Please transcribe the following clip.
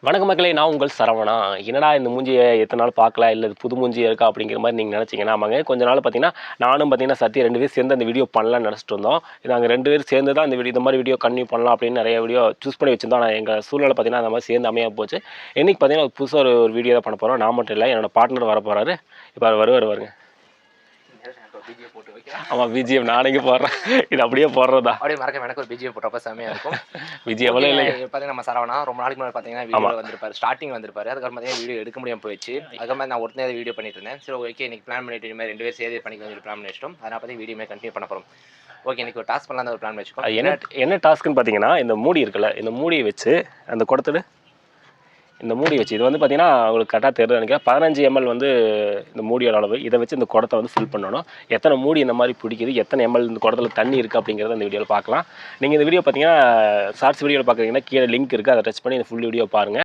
வணக்க மக்களே, நான் உங்கள் சரவணா. என்னடா இந்த மூஞ்சியை எத்தனை நாள் பார்க்கல, இல்லை இது புது மூஞ்சியாக இருக்கா அப்படிங்கிற மாதிரி நீங்கள் நினச்சிங்கன்னா, ஆமாங்க. கொஞ்ச நாள் பார்த்தீங்கன்னா நானும் பார்த்தீங்கன்னா சத்யா 2 பேரும் சேர்ந்து அந்த வீடியோ பண்ணலாம்னு நினச்சிட்டு இருந்தோம். நாங்கள் 2 பேரும் சேர்ந்து தான் இந்த மாதிரி வீடியோ கன்டினியூ பண்ணலாம் அப்படின்னு நிறைய வீடியோ சூஸ் பண்ணி வச்சிருந்தோம். ஆனால் எங்கள் சூழ்நிலை பார்த்தீங்கன்னா அந்த மாதிரி சேர்ந்து அமையாக போச்சு. இன்றைக்கி பார்த்தீங்கன்னா புதுசாக ஒரு வீடியோ தான் பண்ண போகிறோம். நான் மட்டும் இல்லை, என்னோட பார்ட்னர் வர போகிறாரு. இப்போ வருவாருங்க. ஆமாம், பிஜிஎம் நானே போடுறேன். இது அப்படியே போடுறதா அப்படியே மறக்காம எனக்கு ஒரு பிஜிஎம் போட்டப்ப செம்மையாக இருக்கும். பிஜிஎம் இல்லை பார்த்தீங்கன்னா நம்ம சரவணா ரொம்ப நாளைக்கு முன்னாடி பார்த்தீங்கன்னா வீடியோ வந்திருப்பாரு, ஸ்டார்டிங் வந்திருப்பாரு. அதுக்கப்புறம் பார்த்தீங்கன்னா வீடியோ எடுக்க முடியாமல் போயிடுச்சு. அதுக்கப்புறம் நான் ஒருத்தனே வீடியோ பண்ணிட்டு இருந்தேன். சரி ஓகே, இன்னைக்கு பிளான் பண்ணிட்டு இனிமேல் 2 பேர் சேர்த்து பண்ணிக்க சொல்லி பிளான் பண்ணிட்டோம். அதனால் பார்த்து வீடியோமே கண்டினியூ பண்ண போகிறோம். ஓகே, இன்னைக்கு ஒரு டாஸ்க் பண்ணலாம் ஒரு பிளான் வச்சுக்கோம். என்ன டாஸ்க்குன்னு பார்த்தீங்கன்னா, இந்த மூடி இருக்குல்ல, இந்த மூடியை வச்சு அந்த குடத்துடு இந்த மூடி வச்சு இது வந்து பார்த்தீங்கன்னா உங்களுக்கு கரெக்டாக தெரியுது நினைக்கிறேன். 15 ml வந்து இந்த மூடியோட அளவு. இதை வச்சு இந்த குடத்தை வந்து ஃபில் பண்ணணும். எத்தனை மூடி இந்த மாதிரி பிடிக்குது, எத்தனை ml இந்த குடத்தில் தண்ணி இருக்குது அப்படிங்கிறத இந்த வீடியோவில் பார்க்கலாம். நீங்கள் இந்த வீடியோ பார்த்தீங்கன்னா ஷார்ட்ஸ் வீடியோவில் பார்க்குறீங்கன்னா கீழே லிங்க் இருக்குது, அதை டச் பண்ணி இந்த ஃபுல் வீடியோ பாருங்கள்.